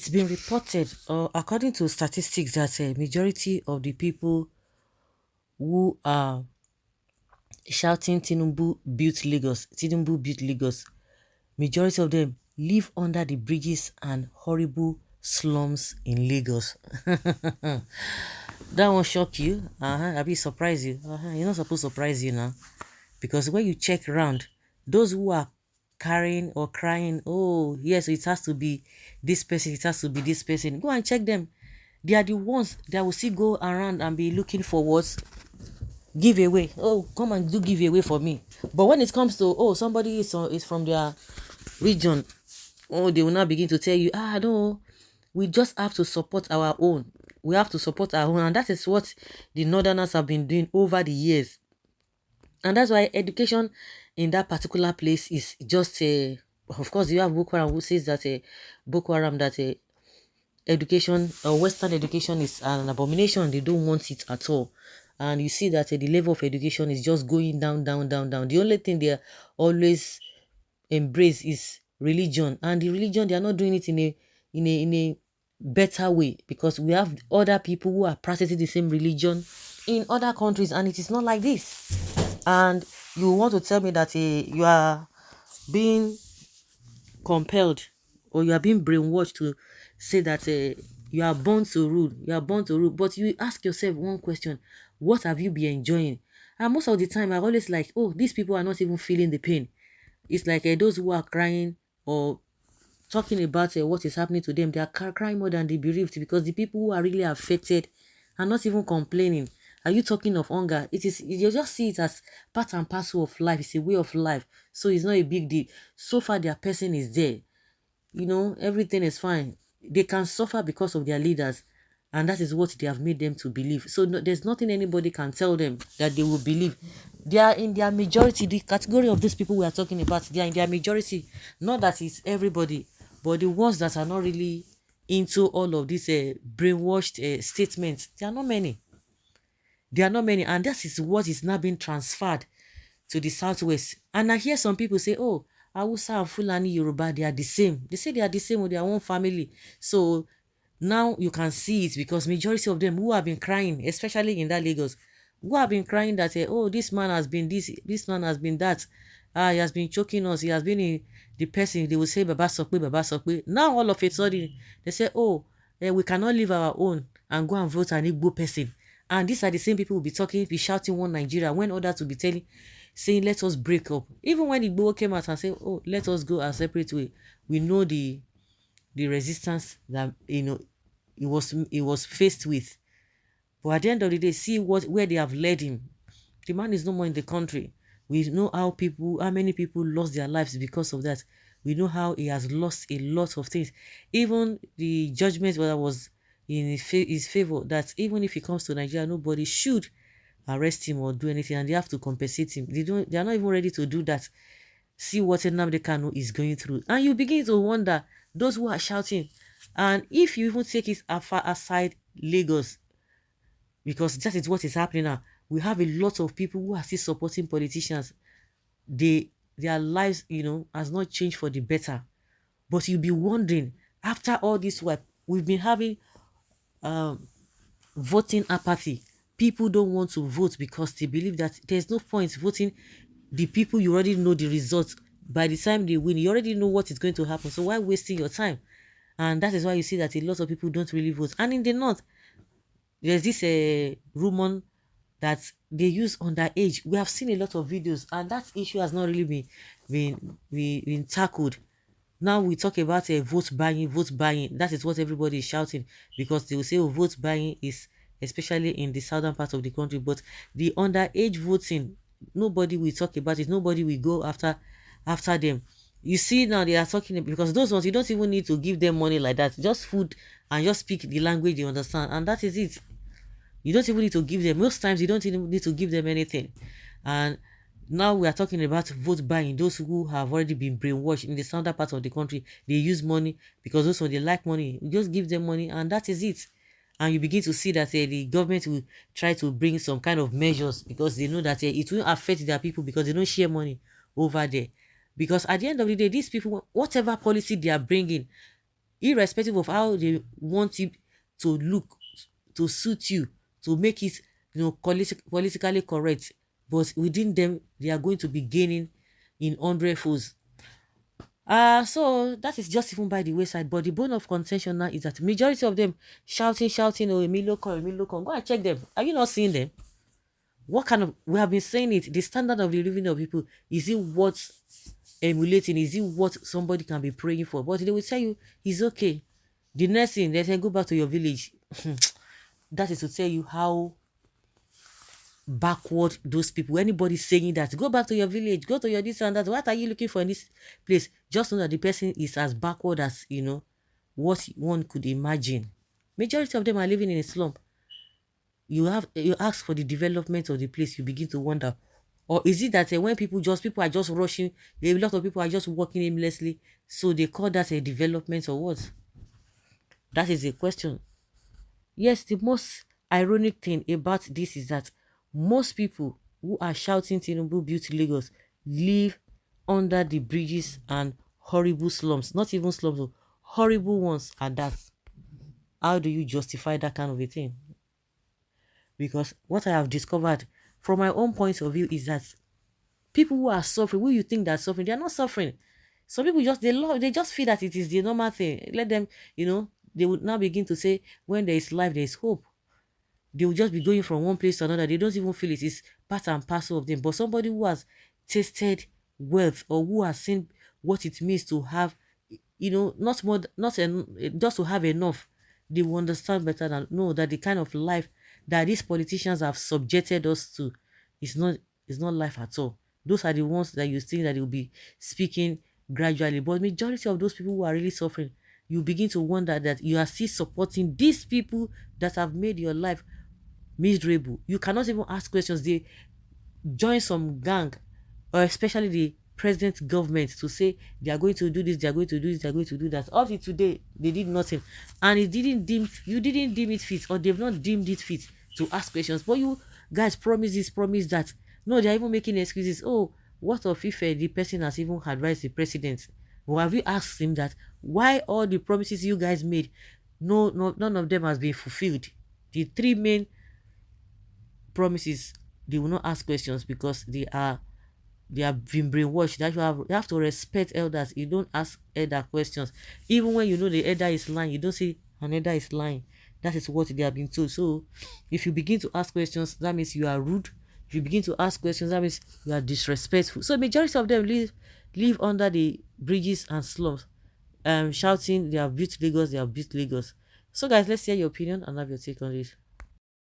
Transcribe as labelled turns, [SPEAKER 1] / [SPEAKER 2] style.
[SPEAKER 1] It's been reported, according to statistics, that a majority of the people who are shouting Tinubu built Lagos, majority of them live under the bridges and horrible slums in Lagos. That won't shock you. I'll be surprise you. You're not supposed to surprise you now. Because when you check around, those who are carrying or crying, oh, yes, it has to be this person, it has to be this person, go and check them. They are the ones that will still go around and be looking for what giveaway. Oh, come and do giveaway for me. But when it comes to, oh, somebody is from their region, oh, they will now begin to tell you, no, we just have to support our own. We have to support our own. And that is what the Northerners have been doing over the years. And that's why education in that particular place is just a, of course, you have Boko Haram who says that Boko Haram, that education or Western education is an abomination. They don't want it at all. And you see that the level of education is just going down, down, down, down. The only thing they always embrace is religion. And the religion, they are not doing it in a better way, because we have other people who are practicing the same religion in other countries, and it is not like this. And you want to tell me that you are being compelled, or you are being brainwashed to say that you are born to rule, but you ask yourself one question: what have you been enjoying? And most of the time I always like, oh, these people are not even feeling the pain. It's like those who are crying or talking about what is happening to them, they are crying more than the bereaved, because the people who are really affected are not even complaining. Are you talking of hunger? It is, you just see it as part and parcel of life. It's a way of life, so it's not a big deal. So far their person is there, everything is fine. They can suffer because of their leaders, and that is what they have made them to believe. So no, there's nothing anybody can tell them that they will believe. They are in their majority. The category of these people we are talking about, they are in their majority. Not that it's everybody, but the ones that are not really into all of these brainwashed statements, they are not many. They are not many, and that is what is now being transferred to the southwest. And I hear some people say, oh, Hausa and Fulani Yoruba, they are the same. They say they are the same with their own family. So now you can see it, because majority of them who have been crying, especially in that Lagos, who have been crying that, oh, this man has been this man has been that. He has been choking us. He has been the person. They will say, Baba Sokwe, Baba Sokwe. Now all of a sudden, they say, oh, we cannot leave our own and go and vote an Igbo person. And these are the same people who will be talking, be shouting one Nigeria, when others will be saying, let us break up. Even when Igbo came out and said, oh, let us go a separate way, we know the resistance that he was faced with. But at the end of the day, see where they have led him. The man is no more in the country. We know how many people lost their lives because of that. We know how he has lost a lot of things. Even the judgment that was in his favor, that even if he comes to Nigeria, nobody should arrest him or do anything, and they have to compensate him. They are not even ready to do that. See what Nnamdi Kanu is going through, and you begin to wonder, those who are shouting. And if you even take it far aside Lagos, because that is what is happening now, we have a lot of people who are still supporting politicians. Their lives, has not changed for the better. But you'll be wondering, after all this work, we've been having voting apathy. People don't want to vote because they believe that there's no point voting the people you already know the results. By the time they win, you already know what is going to happen. So why wasting your time? And that is why you see that a lot of people don't really vote. And in the north, there's this rumor that they use underage. We have seen a lot of videos, and that issue has not really been tackled. Now we talk about vote buying, vote buying. That is what everybody is shouting, because they will say, oh, vote buying is especially in the southern part of the country. But the underage voting, nobody will talk about it. Nobody will go after them. You see, now they are talking, because those ones, you don't even need to give them money like that. Just food, and just speak the language they understand, and that is it. You don't even need to give them, most times you don't even need to give them anything. And now we are talking about vote buying. Those who have already been brainwashed in the southern part of the country, they use money, because those ones, they like money. You just give them money, and that is it. And you begin to see that the government will try to bring some kind of measures, because they know that it will affect their people, because they don't share money over there. Because at the end of the day, these people, whatever policy they are bringing, irrespective of how they want it to look, to suit you, to make it, politically correct, but within them they are going to be gaining in 100 folds. So that is just even by the wayside. But the bone of contention now is that majority of them shouting, oh, Emilio come, Emilio come. Go and check them. Are you not seeing them? What kind of, we have been saying it, the standard of the living of people, is it what emulating? Is it what somebody can be praying for? But they will tell you it's okay. The next thing they say, go back to your village. That is to tell you how backward those people. Anybody saying that, go back to your village, go to your this and that, what are you looking for in this place? Just know that the person is as backward as what one could imagine. Majority of them are living in a slum. You ask for the development of the place, you begin to wonder, or is it that when people are just rushing, a lot of people are just walking aimlessly, so they call that a development or what? That is a question. Yes, the most ironic thing about this is that most people who are shouting Tinubu built Lagos live under the bridges and horrible slums. Not even slums, oh, horrible ones are that. How do you justify that kind of a thing? Because what I have discovered from my own point of view is that people who are suffering, who you think they're suffering, they're not suffering. Some people they just feel that it is the normal thing. Let them, they would now begin to say, when there is life, there is hope. They will just be going from one place to another. They don't even feel it is part and parcel of them. But somebody who has tasted wealth, or who has seen what it means to have, not more, just to have enough, they will understand better than know that the kind of life that these politicians have subjected us to is not life at all. Those are the ones that you think that they will be speaking gradually. But majority of those people who are really suffering, you begin to wonder that you are still supporting these people that have made your life miserable. You cannot even ask questions. They join some gang, or especially the president government, to say they are going to do this, they are going to do this, they are going to do that. Up to today, they did nothing, and you didn't deem it fit, or they've not deemed it fit to ask questions. But you guys promise this, promise that. No, they are even making excuses. Oh, what of if the person has even advised the president? Or have you asked him that why all the promises you guys made, no, none of them has been fulfilled? The three main promises, they will not ask questions because they have been brainwashed. That you have to respect elders. You don't ask elder questions. Even when you know the elder is lying, you don't say an elder is lying. That is what they have been told. So if you begin to ask questions, that means you are rude. If you begin to ask questions, that means you are disrespectful. So majority of them live under the bridges and slums, shouting they have built Lagos, they have built Lagos. So guys, let's hear your opinion and have your take on this.